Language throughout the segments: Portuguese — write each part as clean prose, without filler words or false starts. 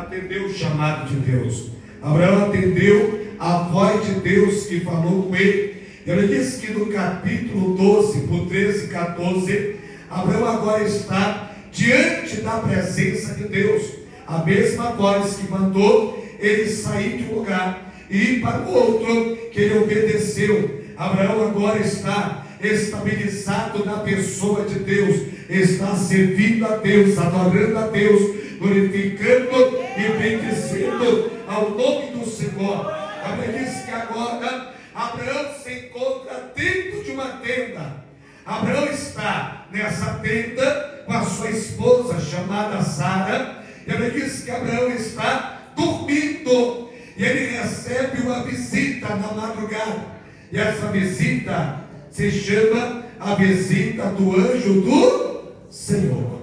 atendeu o chamado de Deus. Abraão atendeu a voz de Deus que falou com ele. Ele disse que no capítulo 12, por 13 e 14, Abraão agora está diante da presença de Deus. A mesma voz que mandou ele sair de um lugar e ir para o outro, que ele obedeceu. Abraão agora está estabilizado na pessoa de Deus, está servindo a Deus, adorando a Deus, glorificando e bendizendo ao nome do Senhor. A Bíblia diz que agora Abraão se encontra dentro de uma tenda. Abraão está nessa tenda com a sua esposa chamada Sara. E a Bíblia diz que Abraão está dormindo e ele recebe uma visita na madrugada. E essa visita se chama a visita do anjo do Senhor.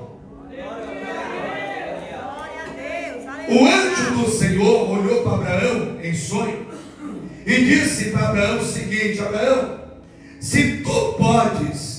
O anjo do Senhor olhou para Abraão em sonho e disse para Abraão o seguinte: Abraão, se tu podes,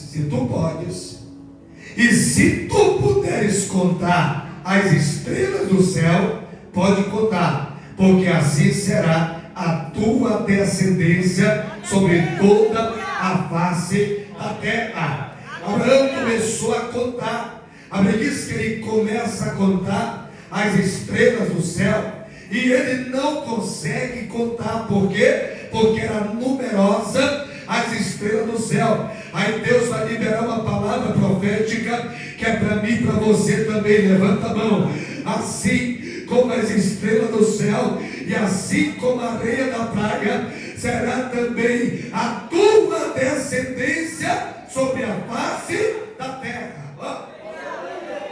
e se tu puderes contar as estrelas do céu, pode contar, porque assim será a tua descendência sobre toda a face da terra. Abraão começou a contar. A Bíblia diz que ele começa a contar as estrelas do céu e ele não consegue contar. Por quê? Porque era numerosa as estrelas do céu. Aí Deus vai liberar uma palavra profética que é para mim e para você também. Levanta a mão. Assim como as estrelas do céu e assim como a areia da praia, será também a tua descendência sobre a face da terra.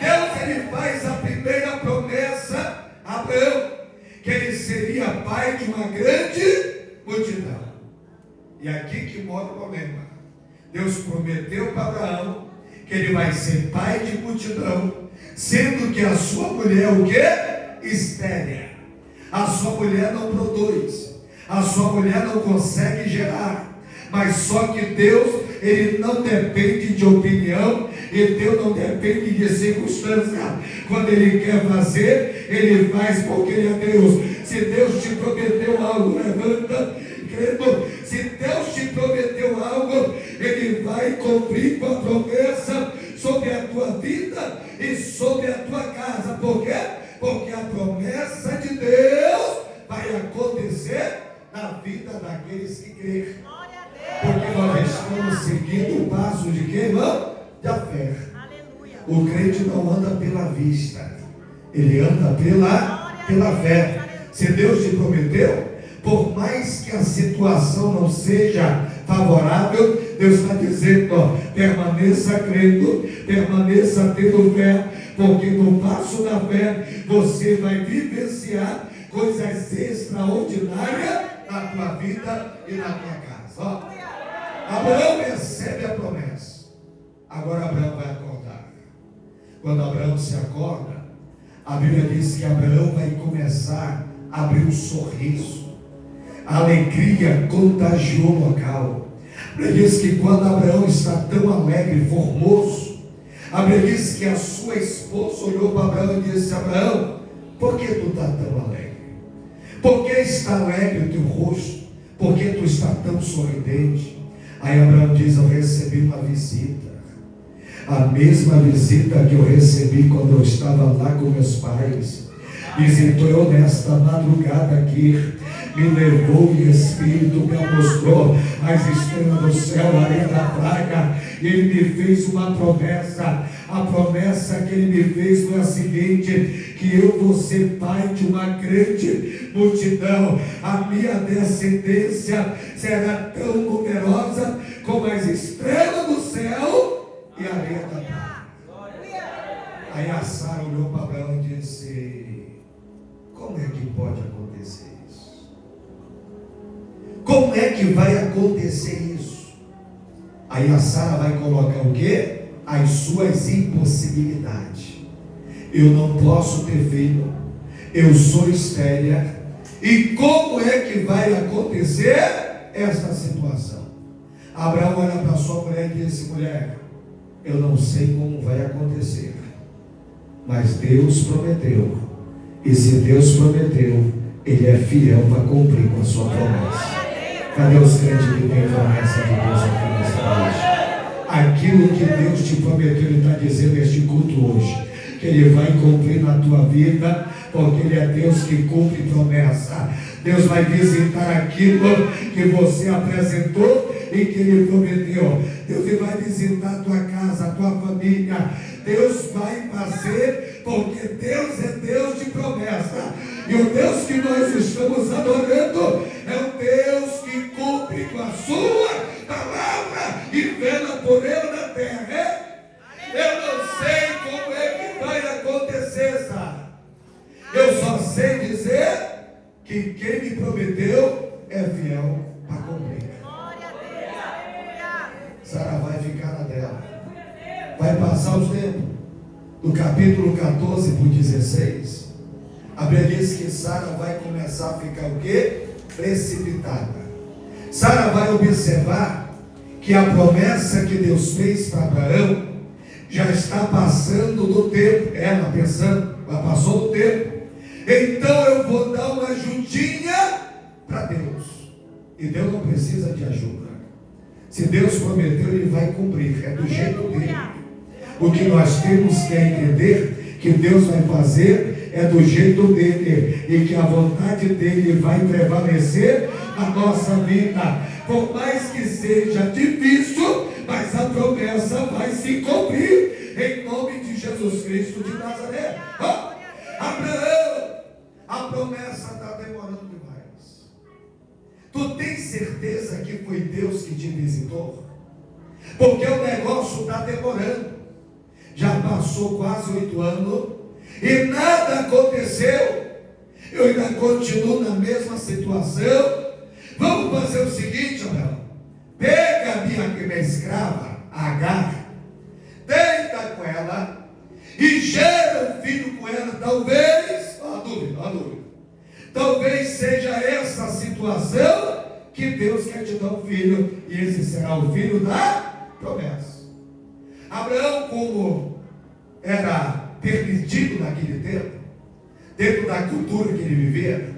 Deus, ele faz a primeira promessa a Abraão, que ele seria pai de uma grande multidão. E aqui que mora o problema. Deus prometeu para Abraão que ele vai ser pai de multidão, sendo que a sua mulher o quê? Estéril. A sua mulher não produz, a sua mulher não consegue gerar. Mas só que Deus, ele não depende de opinião, e Deus não depende de circunstância. Quando ele quer fazer, ele faz porque ele é Deus. Se Deus te prometeu algo, levanta, crendo. Se Deus te prometeu algo, ele vai cumprir com a promessa sobre a tua vida e sobre a tua casa. Por quê? Porque a promessa de Deus vai acontecer na vida daqueles que creem. Porque nós estamos seguindo o passo de quem, irmão? Da fé. O crente não anda pela vista, ele anda pela fé. Se Deus te prometeu, por mais que a situação não seja favorável, Deus está dizendo, ó, permaneça crendo, permaneça tendo fé, porque no passo da fé você vai vivenciar coisas extraordinárias na tua vida e na tua casa. Ó, Abraão recebe a promessa. Agora Abraão vai acordar. Quando Abraão se acorda, a Bíblia diz que Abraão vai começar a abrir um sorriso. A alegria contagiou o local. A Bíblia diz que quando Abraão está tão alegre, formoso, a Bíblia diz que a sua esposa olhou para Abraão e disse: Abraão, por que tu está tão alegre? Por que está alegre o teu rosto? Por que tu está tão sorridente? Aí Abraão diz: eu recebi uma visita, a mesma visita que eu recebi quando eu estava lá com meus pais. Visitou eu nesta madrugada aqui, me levou em espírito, me mostrou as estrelas do céu, a areia da praia. Ele me fez uma promessa. A promessa que ele me fez foi a seguinte: que eu vou ser pai de uma grande multidão. A minha descendência será tão numerosa como as estrelas do céu e a areia da praia. Aí a Sara olhou para Abraão e disse: como é que pode acontecer isso? Como é que vai acontecer isso? Aí a Sara vai colocar o quê? As suas impossibilidades. Eu não posso ter filho, eu sou estéril, e como é que vai acontecer essa situação? Abraão olha para sua mulher e disse: mulher, eu não sei como vai acontecer, mas Deus prometeu E se Deus prometeu, Ele é fiel para cumprir com a sua promessa. Cadê os crentes que têm promessa de Deus aqui nessa noite? Aquilo que Deus te prometeu, Ele está dizendo neste culto hoje, que Ele vai cumprir na tua vida, porque Ele é Deus que cumpre promessa. Deus vai visitar aquilo que você apresentou e que Ele prometeu. Deus vai visitar a tua casa, a tua família. Deus vai fazer, porque Deus é Deus de promessa. E o Deus que nós estamos adorando é o Deus que cumpre com a sua palavra e vela por ele na terra. Eu não sei como é que vai acontecer, Sara. Eu só sei dizer que quem me prometeu é fiel para cumprir. Sara vai ficar na dela. Vai passar os tempos. Do capítulo 14 por 16. A Bíblia diz que Sara vai começar a ficar o quê? Precipitada. Sara vai observar que a promessa que Deus fez para Abraão já está passando do tempo. Ela pensando, ela passou do tempo. Então eu vou dar uma ajudinha para Deus. E Deus não precisa de ajuda. Se Deus prometeu, Ele vai cumprir. É do jeito dele. O que nós temos que entender que Deus vai fazer é do jeito dele, e que a vontade dele vai prevalecer na nossa vida, por mais que seja difícil, mas a promessa vai se cumprir, em nome de Jesus Cristo de Nazaré. Abraão, a promessa está demorando demais. Tu tens certeza que foi Deus que te visitou? Porque o negócio está demorando. Já passou quase 8 anos e nada aconteceu. Eu ainda continuo na mesma situação. Vamos fazer o seguinte, Abraão. Pega a minha escrava, Agar, deita com ela e gera um filho com ela. Talvez, ó a dúvida. Talvez seja essa a situação que Deus quer te dar um filho, e esse será o filho da promessa. Abraão, como era permitido naquele tempo, dentro da cultura que ele vivia,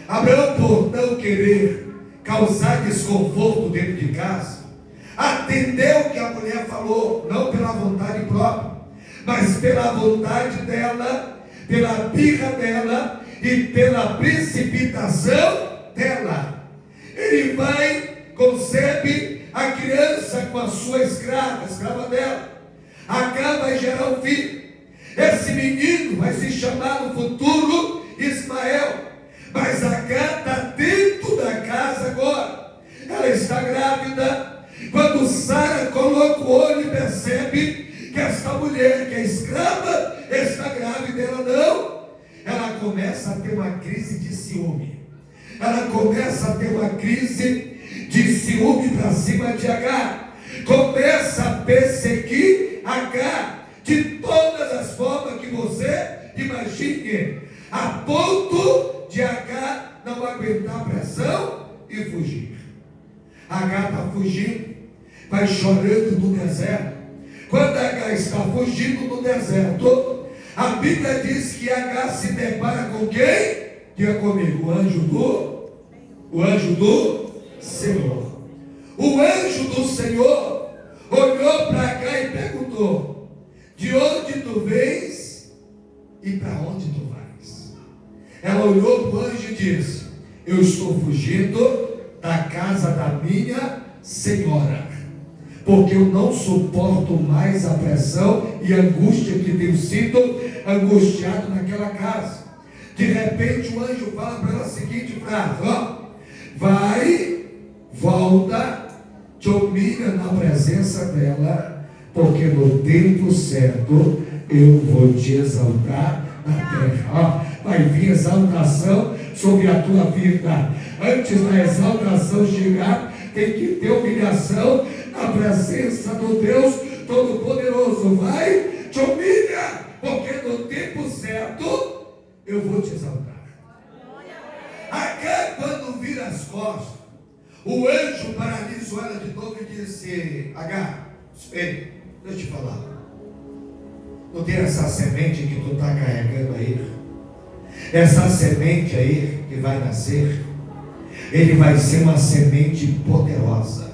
Abraão, por não querer causar desconforto dentro de casa, atendeu o que a mulher falou, não pela vontade própria, mas pela vontade dela, pela birra dela e pela precipitação dela. Ele vai, concebe a criança com a sua escrava dela. Agar vai gerar um filho. Esse menino vai se chamar no futuro Ismael. Mas Agar está dentro da casa agora. Ela está grávida. Quando Sara coloca o olho e percebe que esta mulher, que é escrava, está grávida, ela não. Ela começa a ter uma crise de ciúme. Ela começa a ter uma crise de ciúme para cima de Agar. Começa a perseguir Agar de todas as formas que você imagine, a ponto de Agar não aguentar a pressão e fugir. Agar está fugindo, vai chorando no deserto. Quando Agar está fugindo no deserto, a Bíblia diz que Agar se depara com quem? Diga comigo, o anjo do Senhor. O anjo do Senhor olhou para Agar e perguntou: de onde tu vens e para onde tu vais? Ela olhou para o anjo e disse: eu estou fugindo da casa da minha senhora, porque eu não suporto mais a pressão e a angústia que tenho sido angustiado naquela casa. De repente o anjo fala para ela a seguinte frase: vai, volta, te humilha na presença dela, porque no tempo certo eu vou te exaltar na terra. Vai vir exaltação sobre a tua vida. Antes da exaltação chegar, tem que ter humilhação na presença do Deus Todo-Poderoso. Vai, te humilha, porque no tempo certo eu vou te exaltar. Agar, quando vira as costas, o anjo paralisou ela de novo e disse: Agar, ei, deixa eu te falar. Não tem essa semente que tu está carregando aí? Essa semente aí que vai nascer, ele vai ser uma semente poderosa.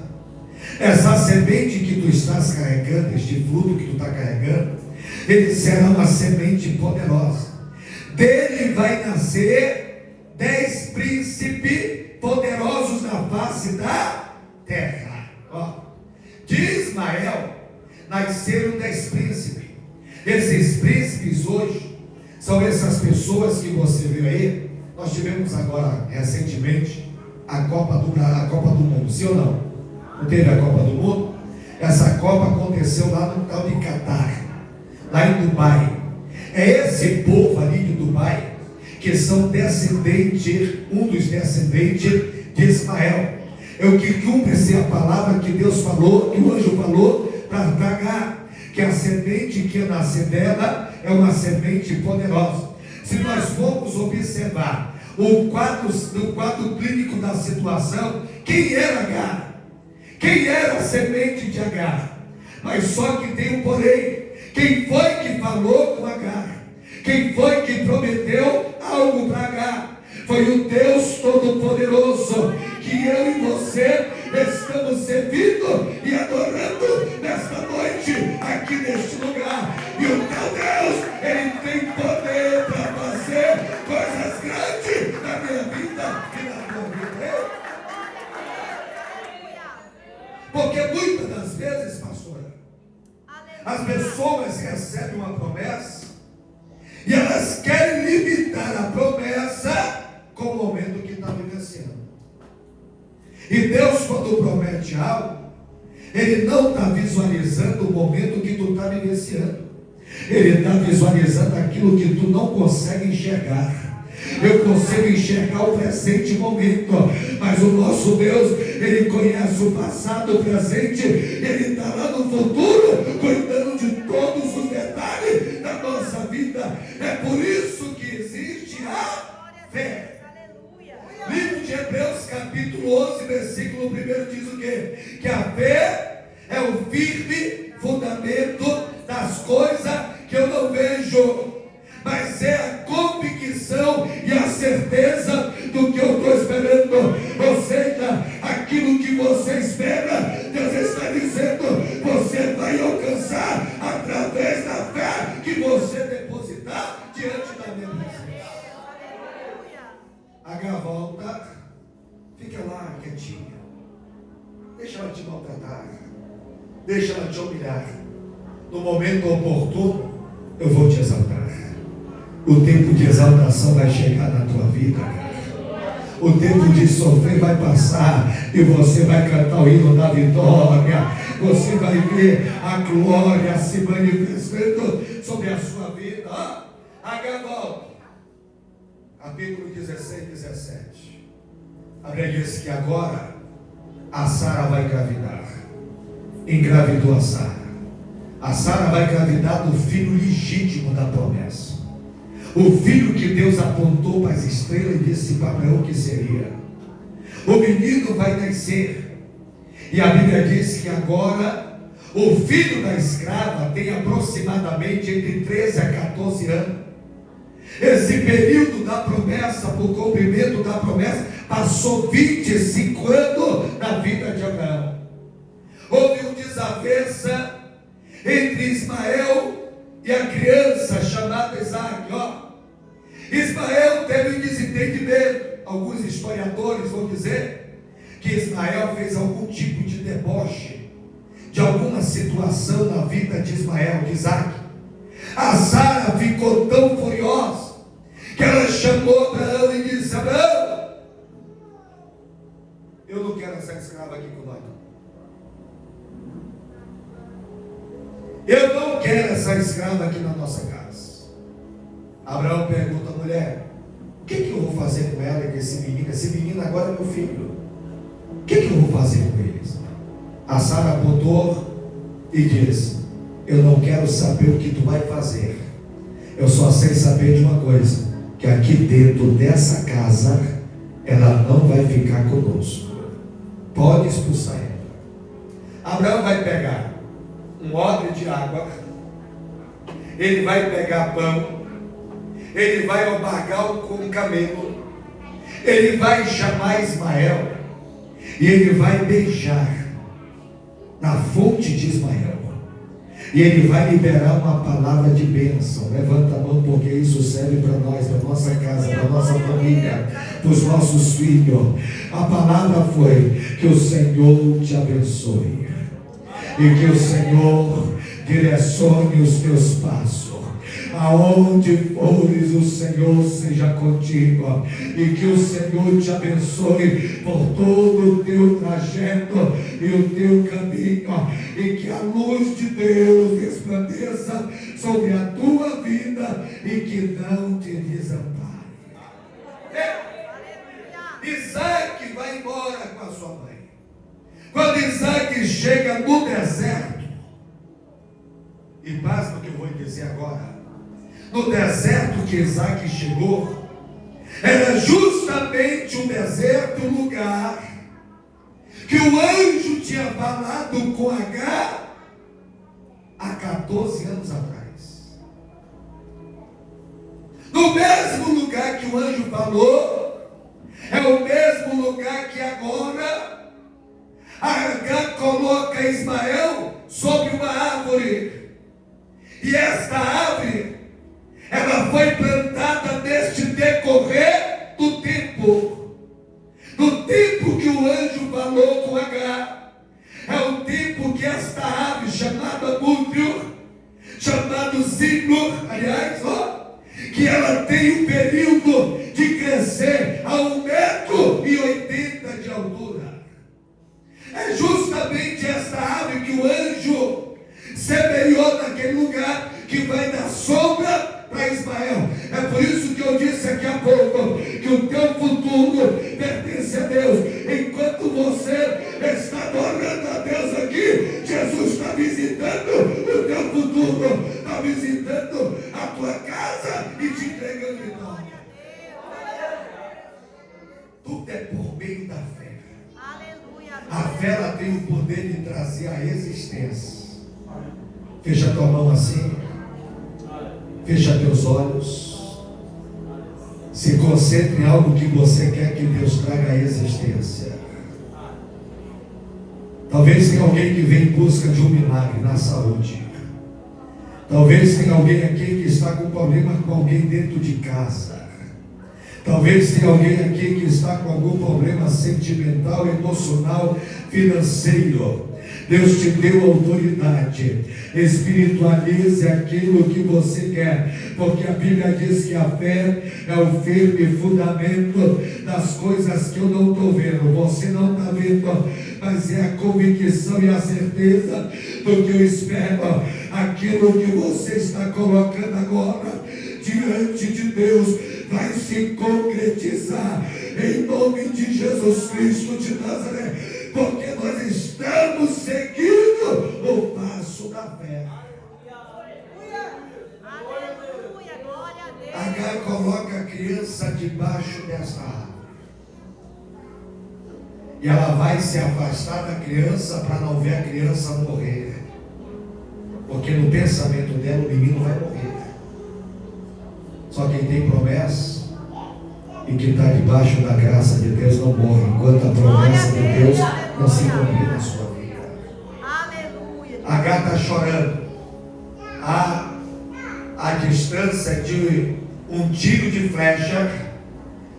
Essa semente que tu estás carregando, este fruto que tu está carregando, ele será uma semente poderosa. Dele vai nascer 10 príncipes poderosos na face da terra. Ó, de Ismael nasceram 10 príncipes. Esses príncipes hoje são essas pessoas que você viu aí. Nós tivemos agora recentemente a Copa do Mundo, sim ou não? Não teve a Copa do Mundo? Essa Copa aconteceu lá no tal de Catar, lá em Dubai. É esse povo ali de Dubai que são descendentes, um dos descendentes de Ismael. É o que cumpre-se a palavra que Deus falou, que o anjo falou para Agar, que a semente que nasce dela é uma semente poderosa. Se nós formos observar o quadro clínico da situação, quem era Agar? Quem era a semente de Agar? Mas só que tem um porém. Quem foi que falou com Agar? Quem foi que prometeu algo para Agar? Foi o Deus Todo-Poderoso, que eu e você estamos servindo e adorando nesta noite, aqui neste lugar. E o teu Deus, Ele tem poder para fazer coisas grandes na minha vida e na tua vida. Porque muitas das vezes, pastora, as pessoas recebem uma promessa e elas querem limitar a promessa com o momento que está vivenciando. E Deus, quando promete algo, Ele não está visualizando o momento que tu está vivenciando. Ele está visualizando aquilo que tu não consegue enxergar. Eu consigo enxergar o presente momento, mas o nosso Deus, Ele conhece o passado, o presente, Ele está lá no futuro, cuidando de todos os detalhes da nossa vida. É por isso que existe a fé. Livro de Hebreus, capítulo 11, versículo 1 diz o quê? Que a fé é o firme fundamento das coisas que eu não vejo, mas é a convicção e a certeza do que eu estou esperando. Ou seja, aquilo que você espera, Deus está dizendo, você vai alcançar através da fé que você depositar diante da minha presença. Agar, volta, fica lá quietinha, deixa ela te maltratar, deixa ela te humilhar. No momento oportuno, eu vou te exaltar. O tempo de exaltação vai chegar na tua vida, cara. O tempo de sofrer vai passar e você vai cantar o hino da vitória. Você vai ver a glória se manifestando sobre a sua vida. Agar, volta. Capítulo 16, 17. A Bíblia diz que agora a Sara vai engravidar. Engravidou a Sara. A Sara vai engravidar do filho legítimo da promessa. O filho que Deus apontou para as estrelas e disse para Abraão que seria. O menino vai nascer. E a Bíblia diz que agora o filho da escrava tem aproximadamente entre 13 a 14 anos. Esse período da promessa, por cumprimento da promessa, passou 25 anos na vida de Abraão. Houve uma desavença entre Ismael e a criança chamada Isaac. Ismael teve um desentendimento. Alguns historiadores vão dizer que Ismael fez algum tipo de deboche de alguma situação na vida de Ismael, de Isaac. A Sara ficou tão furiosa que ela chamou Abraão e disse: Abraão, eu não quero essa escrava aqui com nós. Eu não quero essa escrava aqui na nossa casa. Abraão pergunta à mulher: o que eu vou fazer com ela e com esse menino? Esse menino agora é meu filho. O que eu vou fazer com eles? A Sara apontou e disse: eu não quero saber o que tu vai fazer. Eu só sei saber de uma coisa: que aqui dentro dessa casa ela não vai ficar conosco. Pode expulsar ela. Abraão vai pegar um odre de água, ele vai pegar pão, ele vai ao bargal com o camelo, ele vai chamar Ismael, e ele vai beijar na fonte de Ismael, e ele vai liberar uma palavra de bênção. Levanta a mão, porque isso serve para nós, para nossa casa, para nossa família, para os nossos filhos. A palavra foi: que o Senhor te abençoe, e que o Senhor direcione os teus passos. Aonde fores, o Senhor seja contigo, e que o Senhor te abençoe por todo o teu trajeto e o teu caminho, e que a luz de Deus resplandeça sobre a tua vida e que não te desampare. Isaac vai embora com a sua mãe. Quando Isaac chega no deserto, e pasma o que eu vou dizer agora, no deserto que Isaac chegou, era justamente o deserto, o lugar que o anjo tinha falado com Agar há 14 anos atrás. No mesmo lugar que o anjo falou, é o mesmo lugar que agora Agar coloca Ismael sobre uma árvore. E esta árvore, ela foi plantada neste decorrer do tempo. No tempo que o anjo falou com Agar, é o tempo que esta árvore chamada mútil, chamado signo, aliás, que ela tem um período de crescer a 1,80 m de altura. É justamente esta árvore que o anjo semeou naquele lugar, que vai dar sombra para Ismael. É por isso que eu disse aqui há pouco que o teu futuro pertence a Deus. Enquanto você está adorando a Deus aqui, Jesus está visitando o teu futuro, está visitando a tua casa e te entregando vitória. Tudo é por meio da fé. A fé, ela tem o poder de trazer a existência. Fecha tua mão assim. Fecha teus olhos. Se concentre em algo que você quer que Deus traga à existência. Talvez tenha alguém que vem em busca de um milagre na saúde. Talvez tenha alguém aqui que está com problema com alguém dentro de casa. Talvez tenha alguém aqui que está com algum problema sentimental, emocional, financeiro. Deus te deu autoridade. Espiritualize aquilo que você quer, porque a Bíblia diz que a fé é o firme fundamento das coisas que eu não estou vendo, você não está vendo, mas é a convicção e a certeza do que eu espero. Aquilo que você está colocando agora diante de Deus vai se concretizar em nome de Jesus Cristo de Nazaré, porque nós estamos seguindo o passo da fé. Agar coloca a criança debaixo dessa árvore, e ela vai se afastar da criança para não ver a criança morrer, porque no pensamento dela o menino vai morrer. Só quem tem promessa e que está debaixo da graça de Deus não morre, enquanto a promessa de Deus não se cumprir na sua vida. Agar está chorando a distância de um tiro de flecha.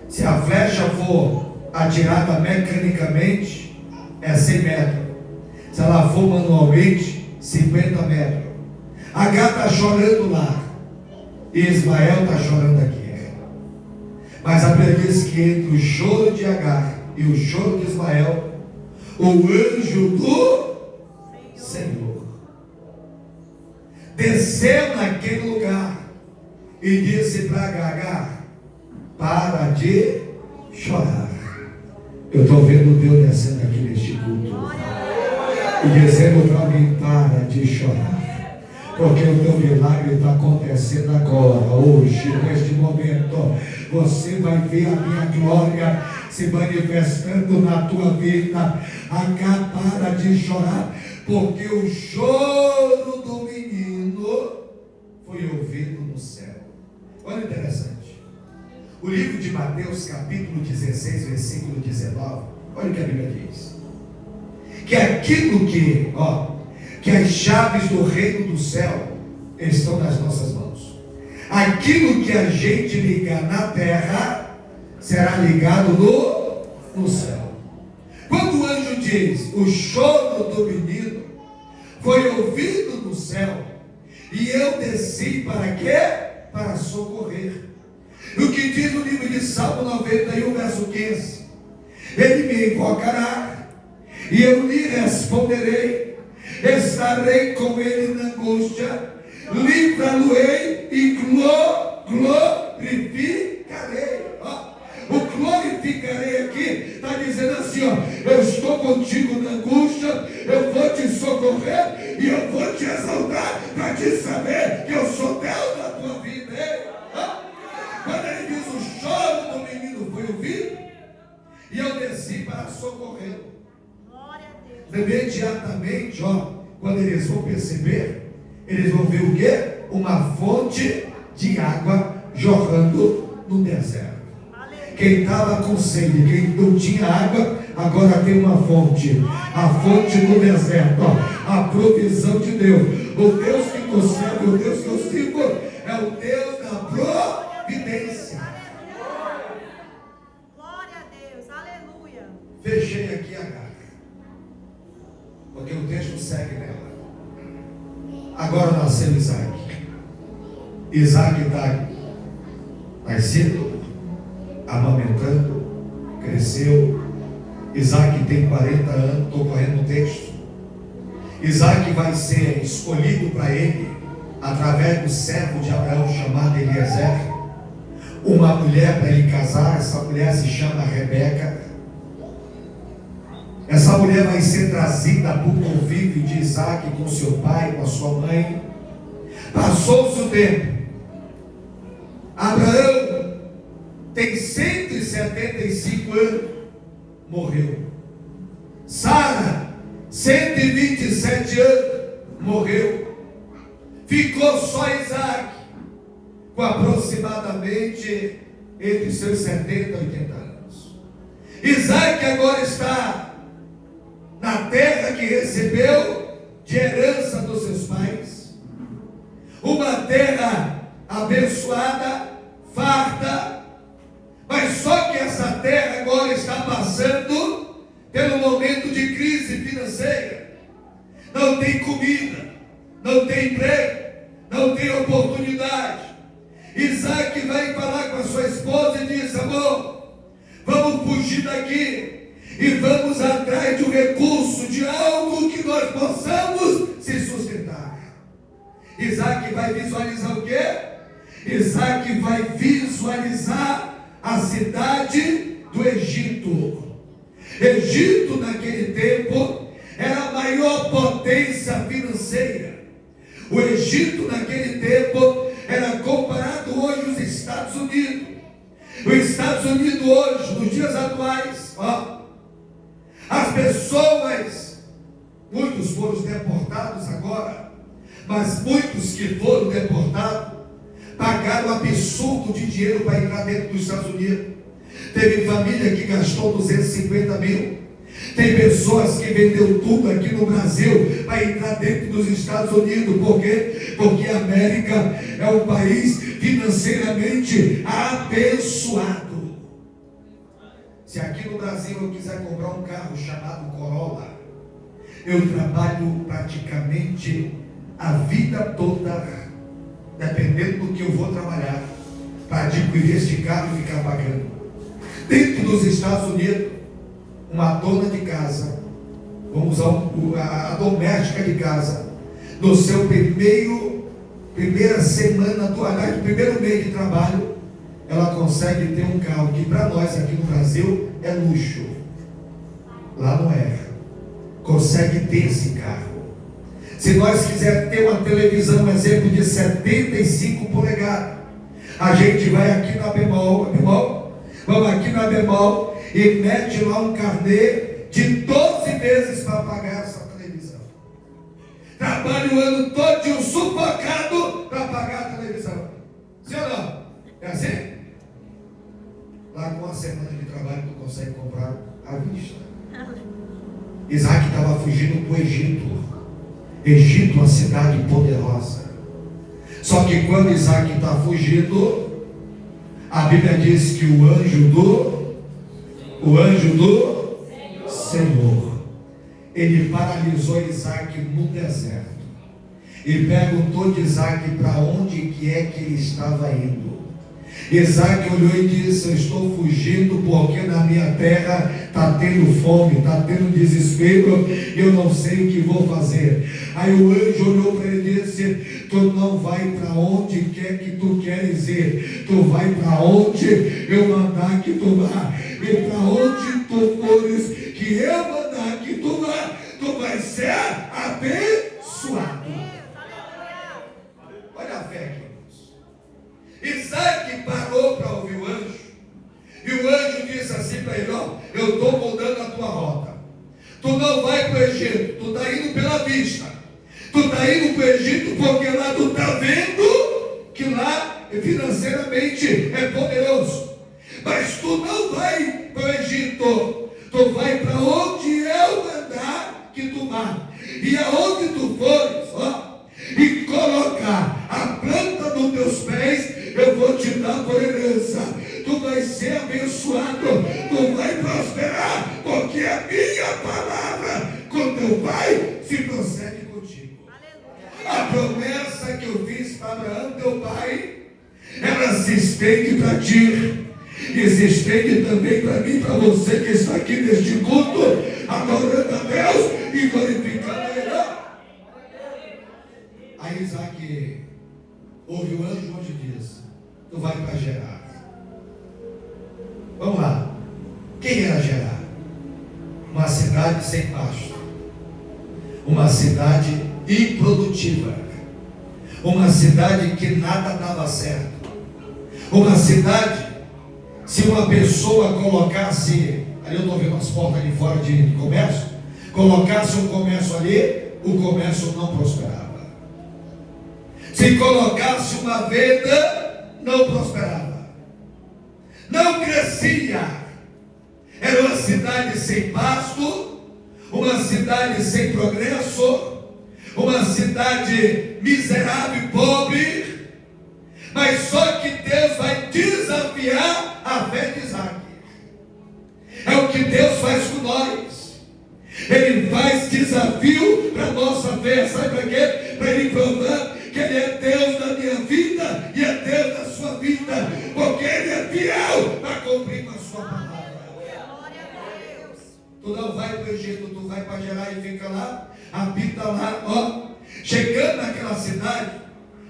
Se a flecha for atirada mecanicamente, é 100 metros. Se ela for manualmente, 50 metros. Agar está chorando lá, e Ismael está chorando aqui. Mas a Bíblia diz que entre o choro de Agar e o choro de Ismael, o anjo do Senhor desceu naquele lugar e disse para Agar: para de chorar. Eu estou vendo Deus descendo aqui neste culto e dizendo para mim: para de chorar, porque o teu milagre está acontecendo agora, hoje, neste momento. Você vai ver a minha glória se manifestando na tua vida. Agar, para de chorar, porque o choro do menino foi ouvido no céu. Olha interessante. O livro de Mateus, capítulo 16, versículo 19. Olha o que a Bíblia diz. Que aquilo que as chaves do reino do céu estão nas nossas mãos. Aquilo que a gente ligar na terra será ligado no céu. Quando o anjo diz, o choro do menino foi ouvido no céu, e eu desci para quê? Para socorrer. O que diz no livro de Salmo 91, verso 15: ele me invocará, e eu lhe responderei, estarei com ele na angústia, livrá-lo-ei e glorificarei. O glorificarei aqui está dizendo assim, eu estou contigo na angústia, eu vou te socorrer e eu vou te exaltar para te saber que eu sou Deus da tua vida. Quando ele diz, o choro do menino foi ouvido e eu desci para socorrê-lo. Imediatamente, quando eles vão perceber, eles vão ver o quê? Uma fonte de água jorrando no deserto. Quem estava com sede, quem não tinha água, agora tem uma fonte. A fonte do deserto, a provisão de Deus. O Deus que nos serve, o Deus que eu sirvo, é o Deus da providência. Glória a Deus, aleluia. Fechei aqui a Agar, porque o texto segue nela. Agora nasceu Isaac. Isaac está nascido, amamentando, cresceu. Isaac tem 40 anos, estou correndo no texto. Isaac vai ser escolhido para ele, através do servo de Abraão, chamado Eliezer, uma mulher para ele casar. Essa mulher se chama Rebeca. Essa mulher vai ser trazida para o convívio de Isaac com seu pai, com a sua mãe. Passou-se o tempo. Abraão tem 175 anos, morreu. Sara, 127 anos, morreu. Ficou só Isaac, com aproximadamente entre seus 70 e 80 anos. Isaac agora está na terra que recebeu de herança dos seus pais, uma terra abençoada, farta, mas só que essa terra agora está passando pelo momento de crise financeira. Não tem comida, não tem emprego, não tem oportunidade. Isaac vai falar com a sua esposa e diz, amor, vamos fugir daqui e vamos atrás de um recurso, de algo que nós possamos se sustentar. Isaac vai visualizar o quê? Isaac vai visualizar a cidade do Egito. Egito naquele tempo era a maior potência financeira. O Egito naquele tempo era comparado hoje aos Estados Unidos. Os Estados Unidos hoje, nos dias atuais, as pessoas, muitos foram deportados agora, mas muitos que foram deportados pagaram absurdo de dinheiro para entrar dentro dos Estados Unidos. Teve família que gastou 250 mil. Tem pessoas que vendeu tudo aqui no Brasil para entrar dentro dos Estados Unidos. Por quê? Porque a América é um país financeiramente abençoado. Se aqui no Brasil eu quiser comprar um carro chamado Corolla, eu trabalho praticamente a vida toda, dependendo do que eu vou trabalhar, para adquirir este carro e ficar pagando. Dentro dos Estados Unidos, uma dona de casa, vamos usar a doméstica de casa, no seu primeira semana, primeiro mês de trabalho, ela consegue ter um carro que para nós aqui no Brasil é luxo. Lá não é. Consegue ter esse carro. Se nós quisermos ter uma televisão, um exemplo de 75 polegadas, a gente vai aqui na Bemol, vamos aqui na Bemol e mete lá um carnê de 12 meses para pagar essa televisão. Trabalha o ano todo sufocado para pagar a televisão. Sim ou não? É assim? Lá com uma semana de trabalho tu consegue comprar à vista. Isaac estava fugindo para o Egito. Egito, uma cidade poderosa. Só que quando Isaac está fugindo, a Bíblia diz que o anjo do Senhor, ele paralisou Isaac no deserto e perguntou de Isaac para onde que é que ele estava indo. Isaac olhou e disse: eu estou fugindo porque na minha terra está tendo fome, está tendo desespero, eu não sei o que vou fazer. Aí o anjo olhou para ele e disse: tu não vai para onde quer que tu queres ir, tu vai para onde eu mandar que tu vá, e para onde tu fores que eu mandar que tu vá, tu vai ser abençoado. Olha a fé aqui. Isaac parou para ouvir o anjo, e o anjo disse assim para ele: ó, eu estou mudando a tua rota, tu não vai para o Egito, tu está indo pela vista, tu está indo para o Egito porque lá tu está vendo que lá financeiramente é poderoso, mas tu não vai para o Egito, tu vai para onde eu mandar que tu vá, e aonde tu fores, ó, e colocar a planta dos teus pés, eu vou te dar por herança, tu vai ser abençoado, tu vai prosperar, porque a minha palavra com teu pai se procede contigo. A promessa que eu fiz para Abraão, teu pai, ela se estende para ti, e se estende também para mim, para você que está aqui neste culto, adorando a Deus e glorificando a Ele. Aí Isaac ouve o anjo onde diz: tu vai para Gerar. Vamos lá. Quem era Gerar? Uma cidade sem pasto, uma cidade improdutiva, uma cidade que nada dava certo, uma cidade, se uma pessoa colocasse, ali eu estou vendo as portas ali fora de comércio, colocasse um comércio ali, o comércio não prosperava. Se colocasse uma venda, não prosperava, não crescia. Era uma cidade sem pasto, uma cidade sem progresso, uma cidade miserável e pobre. Mas só que Deus vai desafiar a fé de Isaac. É o que Deus faz com nós. Ele faz desafio para a nossa fé. Sabe para quê? Para Ele provar que Ele é Deus da minha vida e é Deus da sua vida, porque Ele é fiel para cumprir com a sua palavra. Tu não vai para o Egito, tu vai para Gerar e fica lá, habita lá, ó. Chegando naquela cidade,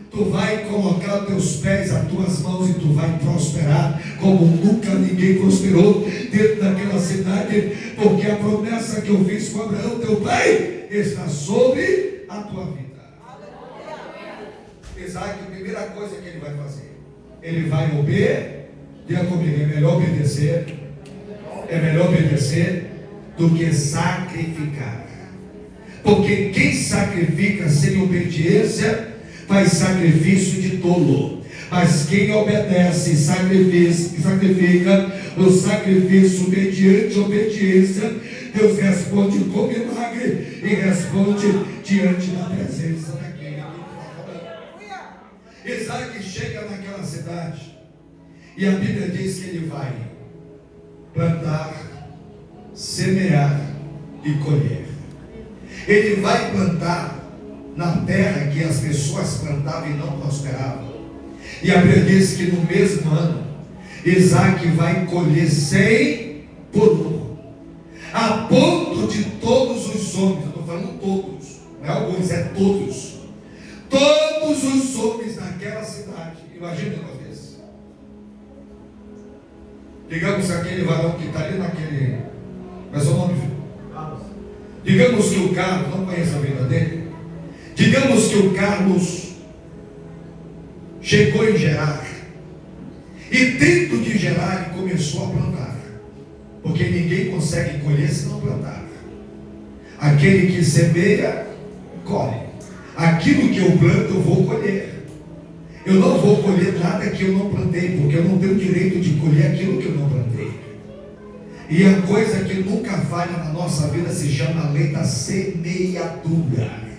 tu vai colocar os teus pés, as tuas mãos, e tu vai prosperar como nunca ninguém prosperou dentro daquela cidade, porque a promessa que eu fiz com Abraão, teu pai, está sobre a tua vida. Isaac, a primeira coisa que ele vai fazer, ele vai obedecer. Diga comigo, é melhor obedecer do que sacrificar, porque quem sacrifica sem obediência faz sacrifício de tolo, mas quem obedece e sacrifica o sacrifício mediante obediência, Deus responde com milagre e responde diante da presença daquele que está falando. Isaac chega naquela cidade e a Bíblia diz que ele vai plantar, semear e colher. Ele vai plantar na terra que as pessoas plantavam e não prosperavam. E a Bíblia diz que no mesmo ano, Isaac vai colher 100 por 1, a ponto de todos os homens, eu estou falando todos, não é alguns, é todos os homens daquela cidade, imagina um negócio desse. Digamos que aquele varão que está ali naquele, mas o nome, digamos que o Carlos, não conheço a vida dele, digamos que o Carlos chegou em Gerar, e dentro de Gerar ele começou a plantar, porque ninguém consegue colher se não plantar. Aquele que semeia, colhe. Aquilo que eu planto eu vou colher. Eu não vou colher nada que eu não plantei, porque eu não tenho direito de colher aquilo que eu não plantei. E a coisa que nunca falha na nossa vida se chama a lei da semeadura.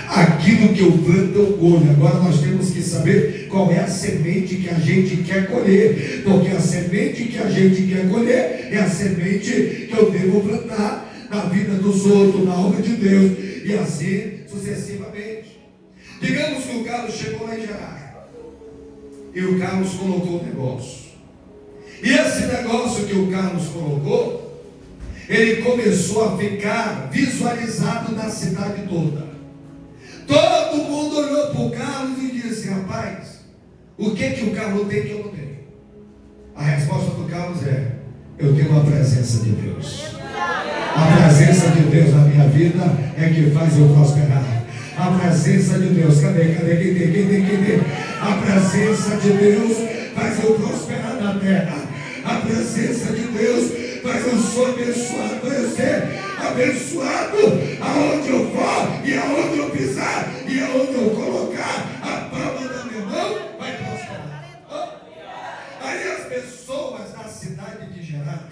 Aquilo que eu planto eu colho. Agora nós temos que saber qual é a semente que a gente quer colher, porque a semente que a gente quer colher é a semente que eu devo plantar na vida dos outros, na obra de Deus, e assim sucessivamente. Digamos que o Carlos chegou lá em Gerar, e o Carlos colocou um negócio, e esse negócio que o Carlos colocou, ele começou a ficar visualizado na cidade toda. Todo mundo olhou para o Carlos e disse: rapaz, o que o Carlos tem que eu não tenho? A resposta do Carlos é: eu tenho a presença de Deus. A presença de Deus na minha vida é que faz eu prosperar. A presença de Deus, cadê? Quem tem? A presença de Deus faz eu prosperar na terra. A presença de Deus faz eu ser abençoado, eu ser abençoado aonde eu for e aonde eu pisar e aonde eu colocar a palma da minha mão vai prosperar. Oh. Aí as pessoas da cidade de Gerar,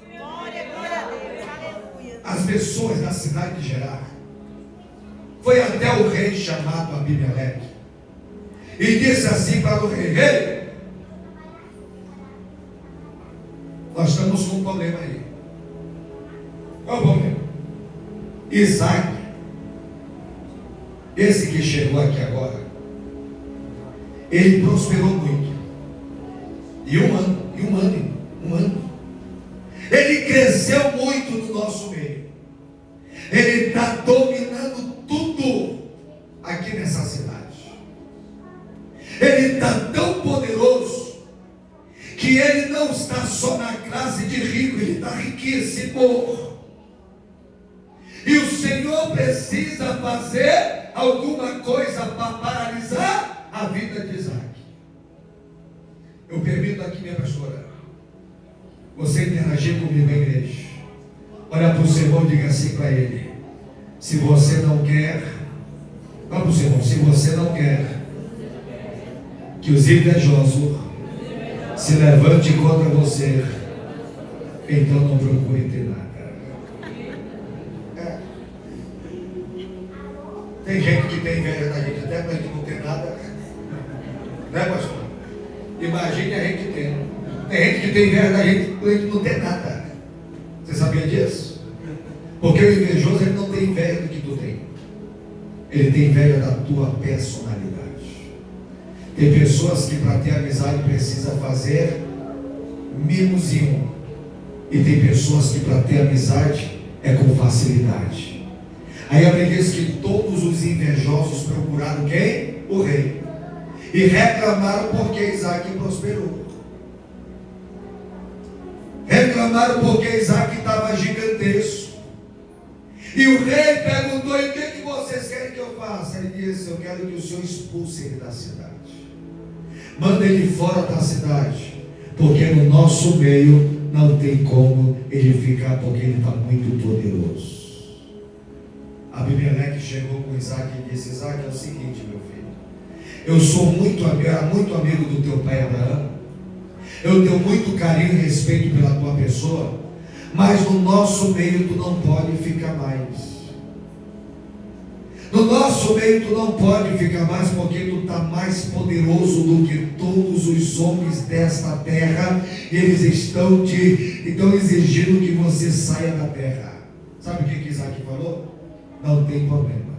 Glória a Deus, aleluia. as pessoas da cidade de Gerar, foi até o rei chamado Abimeleque e disse assim para o rei: rei, nós estamos com um problema aí. Qual o problema? Isaac, esse que chegou aqui agora, ele prosperou muito. E um ano. Ele cresceu muito no nosso meio. Ele está dominando tudo aqui nessa cidade. Ele está tão poderoso que ele não está só na classe de rico, ele está riquíssimo. E o Senhor precisa fazer alguma coisa para paralisar a vida de Isaac. Eu permito aqui, minha pastora, você interagir comigo na igreja. Olha para o seu irmão e diga assim para ele: se você não quer, olha para o seu irmão, se você não quer que os invejosos se levante contra você, então não procure ter nada. Tem gente que tem inveja da gente até para a gente não ter nada, né, pastor? Imagine a gente tendo. Tem gente que tem inveja da gente para a gente não ter nada. Você sabia disso? Porque o invejoso, ele não tem inveja do que tu tem, ele tem inveja da tua personalidade. Tem pessoas que para ter amizade precisa fazer mimosinho, e tem pessoas que para ter amizade é com facilidade. Aí a Bíblia diz que todos os invejosos procuraram quem? O rei, e reclamaram porque Isaac prosperou. Reclamaram porque Isaac estava gigantesco. E o rei perguntou: e o que vocês querem que eu faça? Ele disse: eu quero que o Senhor expulse ele da cidade. Manda ele fora da cidade, porque no nosso meio não tem como ele ficar, porque ele está muito poderoso. Abimeleque chegou com Isaac e disse: Isaac, é o seguinte, meu filho, eu sou era muito amigo do teu pai Abraão, eu tenho muito carinho e respeito pela tua pessoa, mas no nosso meio tu não pode ficar mais. No nosso meio tu não pode ficar mais, porque tu está mais poderoso do que todos os homens desta terra. Eles estão exigindo que você saia da terra. Sabe o que Isaac falou? Não tem problema,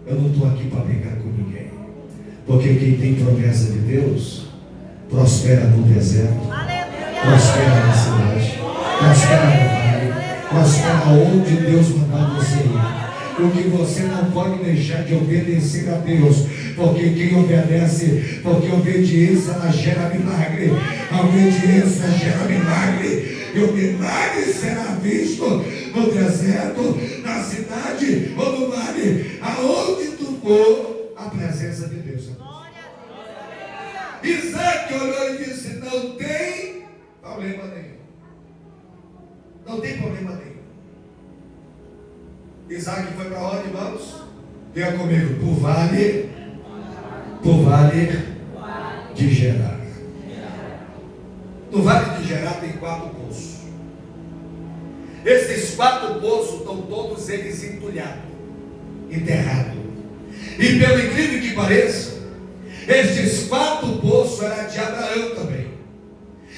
eu não estou aqui para brigar com ninguém, porque quem tem promessa de Deus prospera no deserto, prospera na cidade, prospera no vale, prospera onde Deus mandar você ir. O que você não pode deixar de obedecer a Deus, porque quem obedece, porque a obediência ela gera milagre, a obediência gera milagre, e o milagre será visto no deserto, na cidade ou no vale, aonde tu for, a presença de Deus. Isaac olhou e disse: não tem problema nenhum, não tem problema nenhum. Isaac foi para onde, irmãos? Venha comigo, para o vale do Vale de Gerar. No Vale de Gerar tem 4 poços. Esses 4 poços estão todos eles entulhados, enterrados. E pelo incrível que pareça, estes 4 poços eram de Abraão também.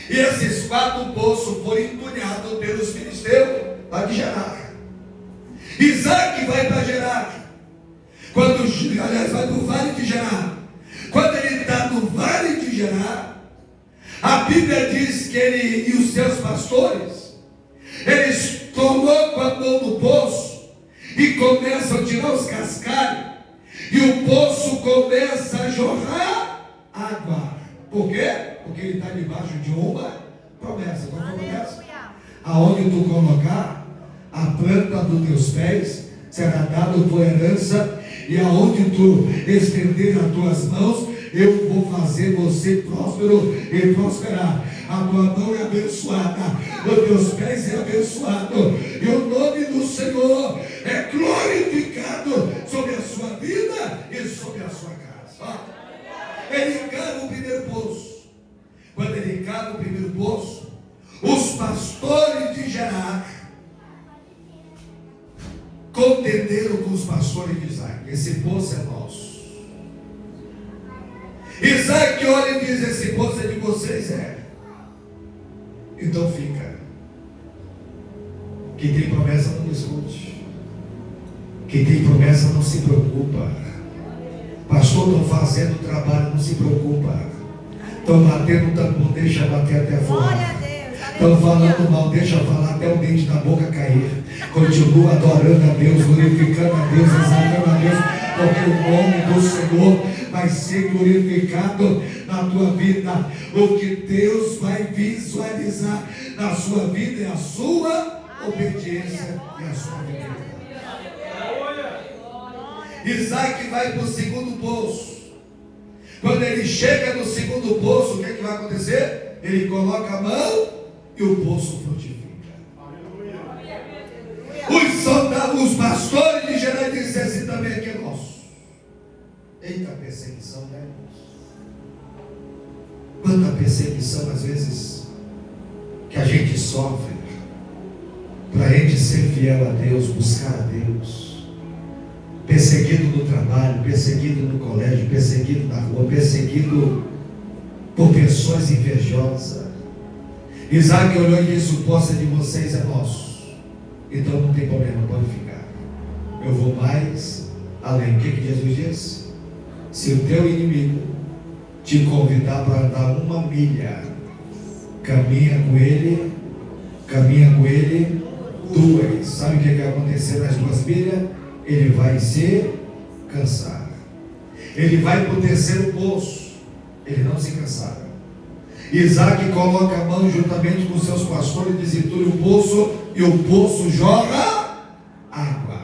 E esses 4 poços foram entulhados pelos filisteus lá de Gerar. Isaac vai para Gerar. Vai para o Vale de Gerar. Quando ele está no Vale de Gerar, a Bíblia diz que ele e os seus pastores, eles colocam a mão no poço e começam a tirar os cascalhos, e o poço começa a jorrar água. Por quê? Porque ele está debaixo de uma promessa. Qual promessa? Aonde tu colocar a planta dos teus pés será dado por herança, e aonde tu estender as tuas mãos, eu vou fazer você próspero e prosperar. A tua mão é abençoada, os teus pés é abençoado, e o nome do Senhor é glorificado sobre a sua vida e sobre a sua casa. Ele cava o primeiro poço. Quando ele cava o primeiro poço, os pastores de Gerar contenderam com os pastores de Isaac. Esse poço é nosso. Isaac olha e diz: esse poço é de vocês, é. Então fica. Quem tem promessa não discute. Quem tem promessa não se preocupa. Pastor, estão fazendo o trabalho, não se preocupa. Estão batendo o tambor, deixa bater até fora. Estão falando mal, deixa falar até o dente da boca cair. Continua adorando a Deus, glorificando a Deus, exaltando a Deus, porque o nome do Senhor vai ser glorificado na tua vida. O que Deus vai visualizar na sua vida é a sua obediência e a sua vida. Isaac vai para o segundo poço. Quando ele chega no segundo poço, o que é que vai acontecer? Ele coloca a mão e o poço frutifica. Os pastores de Gerar disseram assim: também aqui é nosso. Eita perseguição, né? Quanta perseguição às vezes que a gente sofre para a gente ser fiel a Deus, buscar a Deus. Perseguido no trabalho, perseguido no colégio, perseguido na rua, perseguido por pessoas invejosas. Isaac olhou e disse: o poço de vocês é nosso. Então não tem problema, pode ficar. Eu vou mais além. O que Jesus disse? Se o teu inimigo te convidar para andar 1 milha, caminha com ele 2. Sabe o que vai acontecer nas 2 milhas? Ele vai se cansar. Ele vai para o terceiro poço. Ele não se cansará. Isaac coloca a mão juntamente com seus pastores, desentulha o poço, e o poço jorra água.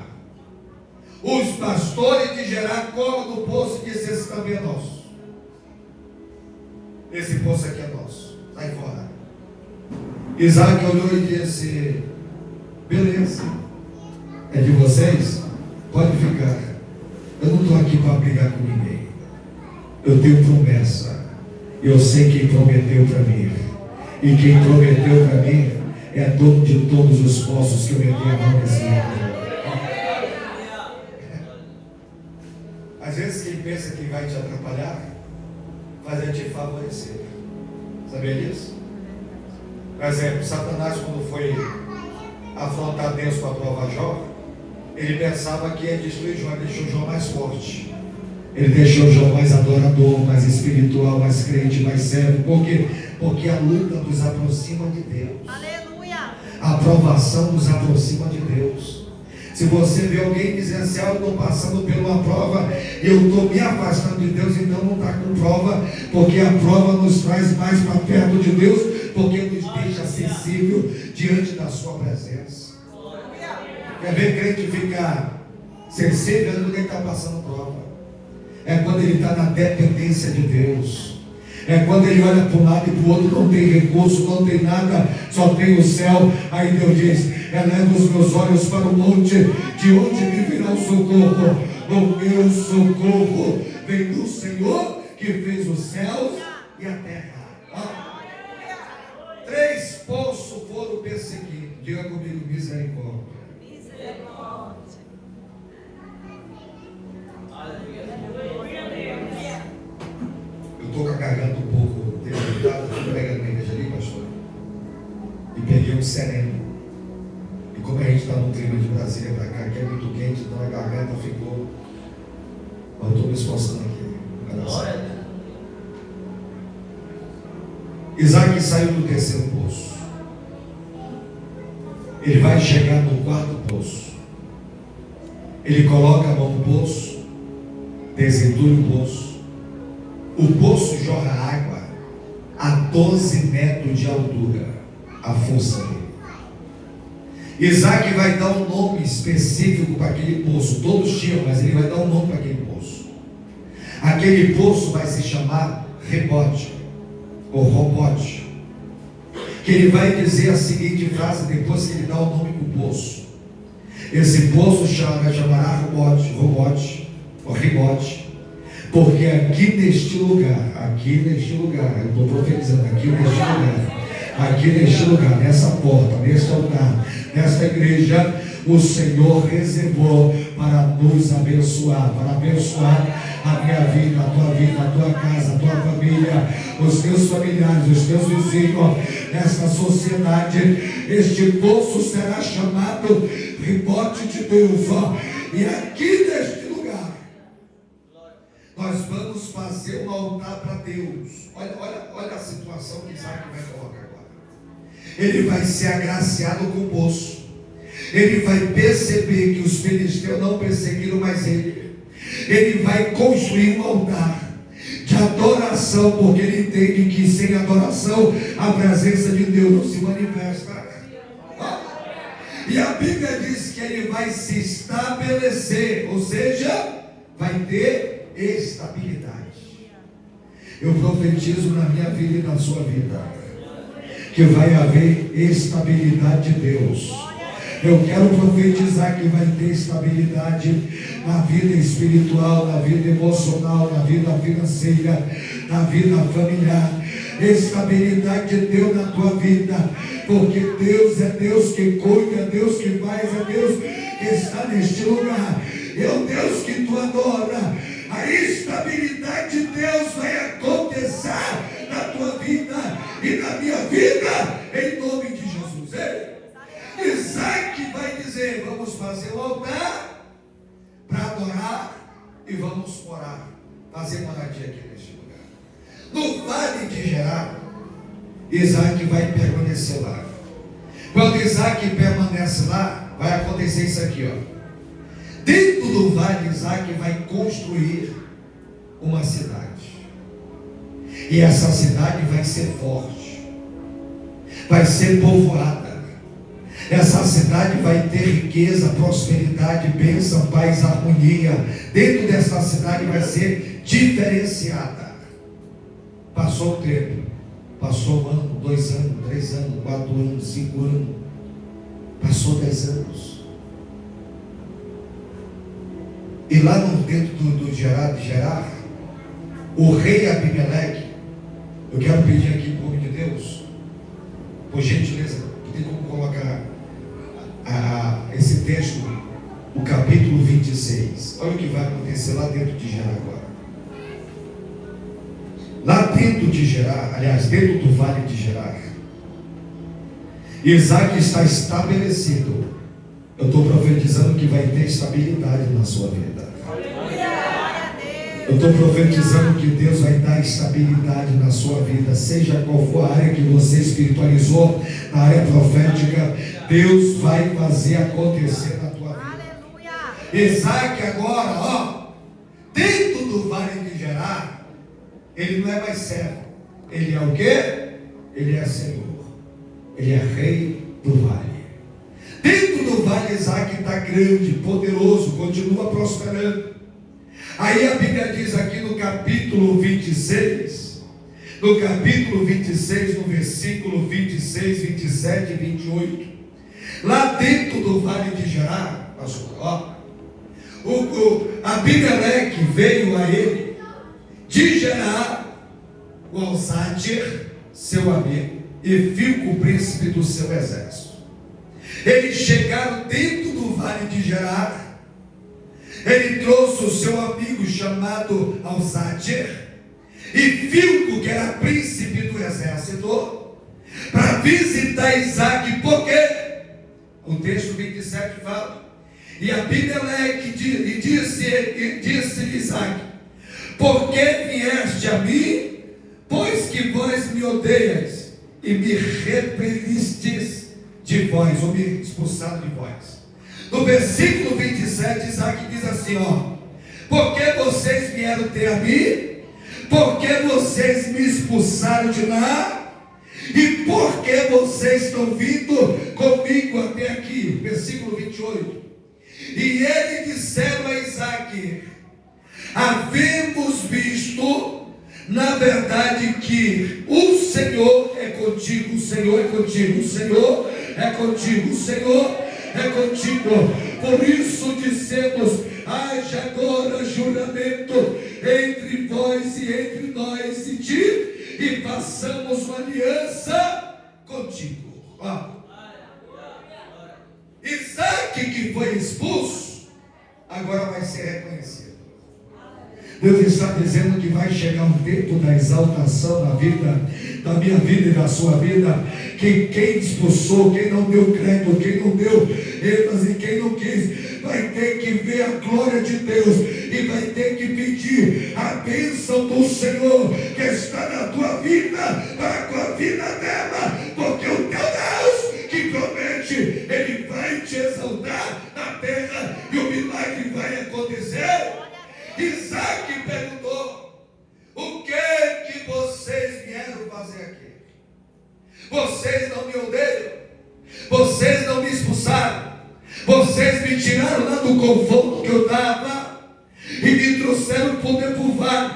Os pastores de Gerar colam do poço e dizem: esse também é nosso. Esse poço aqui é nosso. Sai fora. Isaac olhou e disse: beleza, é de vocês? Pode ficar. Eu não estou aqui para brigar com ninguém. Eu tenho promessa. Eu sei quem prometeu para mim. E quem prometeu para mim é dono de todos os poços que eu meti a mão nesse ano. Às vezes quem pensa que vai te atrapalhar, faz a te favorecer. Sabia disso? Por exemplo, Satanás, quando foi afrontar Deus para provar Jó, ele pensava que ia destruir Jó, ele deixou Jó mais forte. Ele deixou Jó mais adorador, mais espiritual, mais crente, mais servo. Por quê? Porque a luta nos aproxima de Deus. Aleluia. A aprovação nos aproxima de Deus. Se você vê alguém dizendo assim: eu estou passando por uma prova e eu estou me afastando de Deus, então não está com prova, porque a prova nos traz mais para perto de Deus, porque nos deixa sensível diante da sua presença. Quer ver crente ficar sensível quando ele está passando prova? É quando ele está na dependência de Deus. É quando ele olha para um lado e para o outro, não tem recurso, não tem nada, só tem o céu. Aí Deus diz: eleva os meus olhos para o monte, de onde me virá o socorro. O meu socorro vem do Senhor que fez os céus e a terra. Ó. 3 poços foram perseguidos. Diga comigo, misericórdia. Eu estou com a garganta um pouco debilitada. Estou pregando na igreja ali, pastor. E peguei um sereno. E como a gente está no clima de Brasília para cá, que é muito quente, então a garganta ficou. Mas eu estou me esforçando aqui. Isaac saiu do 3º poço. Ele vai chegar no 4º poço. Ele coloca a mão no poço, desentulha o poço. O poço jorra água a 12 metros de altura, a força dele. Isaac vai dar um nome específico para aquele poço. Todos tinham, mas ele vai dar um nome para aquele poço. Aquele poço vai se chamar Rebote, ou Robote. Que ele vai dizer a seguinte frase depois que ele dá o nome para o poço. Esse poço chamará Robote, ou Rebote. Porque aqui neste lugar, eu estou profetizando, aqui neste lugar, nessa porta, neste altar, nesta igreja, o Senhor reservou para nos abençoar, para abençoar a minha vida, a tua casa, a tua família, os teus familiares, os teus vizinhos, nesta sociedade. Este poço será chamado Rebote de Deus, ó. E aqui neste lugar nós vamos fazer um altar para Deus. Olha a situação que Isaac vai colocar agora. Ele vai ser agraciado com o poço. Ele vai perceber que os filisteus não perseguiram mais ele. Ele vai construir um altar de adoração, porque ele entende que sem adoração a presença de Deus não se manifesta. E a Bíblia diz que ele vai se estabelecer, ou seja, vai ter estabilidade. Eu profetizo na minha vida e na sua vida que vai haver estabilidade de Deus. Eu quero profetizar que vai ter estabilidade na vida espiritual, na vida emocional, na vida financeira, na vida familiar. Estabilidade de Deus na tua vida, porque Deus é Deus que cuida, é Deus que faz, é Deus que está neste lugar, é o Deus que tu adora. A estabilidade de Deus vai acontecer na tua vida e na minha vida, em nome de Jesus. Isaac vai dizer: vamos fazer um altar para adorar e vamos morar, fazer moradia aqui neste lugar. No vale de Gerar, Isaac vai permanecer lá. Quando Isaac permanece lá, vai acontecer isso aqui, ó. Dentro do vale, Isaac vai construir uma cidade. E essa cidade vai ser forte, vai ser povoada. Essa cidade vai ter riqueza, prosperidade, bênção, paz, harmonia. Dentro dessa cidade vai ser diferenciada. Passou o tempo, passou 1 ano, 2 anos, 3 anos, 4 anos, 5 anos, passou 10 anos. E lá no dentro do Gerar, o rei Abimeleque, eu quero pedir aqui em nome de Deus, por gentileza, tem como colocar esse texto, o capítulo 26. Olha o que vai acontecer lá dentro de Gerar agora. Lá dentro de Gerar, aliás, dentro do vale de Gerar, Isaac está estabelecido. Eu estou profetizando que vai ter estabilidade na sua vida. Eu estou profetizando que Deus vai dar estabilidade na sua vida, seja qual for a área que você espiritualizou, na área profética, Deus vai fazer acontecer na tua vida. Isaac agora, ó, dentro do vale de Gerar, ele não é mais servo, ele é o quê? Ele é Senhor, ele é rei do vale. Dentro do vale, Isaac está grande, poderoso, continua prosperando. Aí a Bíblia diz aqui no capítulo 26, no versículo 26, 27 e 28, lá dentro do vale de Gerar, pastor, ó, Abimeleque veio a ele de Gerar, o Alzátir, seu amigo, e Filco, o príncipe do seu exército. Eles chegaram dentro do vale de Gerar. Ele trouxe o seu amigo chamado Alzátir e Filco, que era príncipe do exército, para visitar Isaac, porque o texto 27 fala: e Abimeleque disse Isaac: por que vieste a mim, pois que vós me odeias e me repelistes de vós, ou me expulsaram de vós? No versículo 27, Isaac diz assim, por que vocês vieram ter a mim? Por que vocês me expulsaram de lá? E por que vocês estão vindo comigo até aqui? Versículo 28. E ele disseram a Isaac: havemos visto, na verdade, que o Senhor é contigo, o Senhor é contigo, o Senhor é contigo, o Senhor é contigo. Por isso dissemos: haja agora juramento entre vós e entre nós e ti, e façamos uma aliança contigo. Isaac, que foi expulso, agora vai ser reconhecido. Deus está dizendo que vai chegar um tempo da exaltação na vida, da minha vida e da sua vida, que quem expulsou, quem não deu crédito, quem não deu ênfase, quem não quis, vai ter que ver a glória de Deus e vai ter que pedir a bênção do Senhor que está na tua vida, para com a vida dela, porque o teu Deus que promete, Ele vai te exaltar na terra e o milagre vai acontecer. Isaac perguntou: o que vocês vieram fazer aqui? Vocês não me odeiam, vocês não me expulsaram, vocês me tiraram lá do conforto que eu estava e me trouxeram poder para o vale.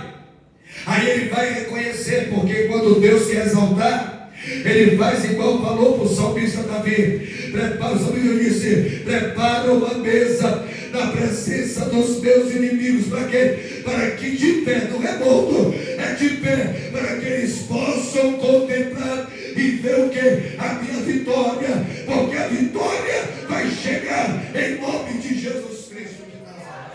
Aí ele vai reconhecer, porque quando Deus quer exaltar, Ele faz igual falou para o salmista Davi: prepara, o salmista disse: prepara uma mesa na presença dos meus inimigos. Para quê? Para que de pé, não é morto, é de pé, para que eles possam contemplar e ver o que? A minha vitória, porque a vitória vai chegar em nome de Jesus Cristo de Nazaré.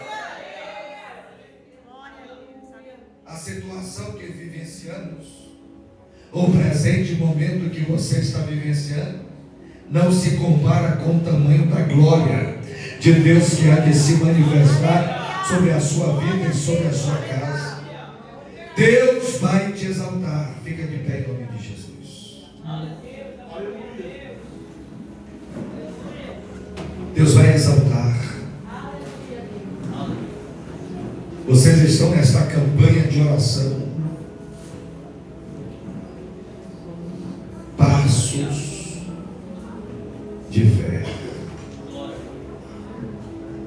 A situação que vivenciamos, o presente momento que você está vivenciando, não se compara com o tamanho da glória de Deus que há de se manifestar sobre a sua vida e sobre a sua casa. Deus vai te exaltar. Fica de pé em nome de Jesus. Deus vai exaltar. Vocês estão nesta campanha de oração. Passos de fé.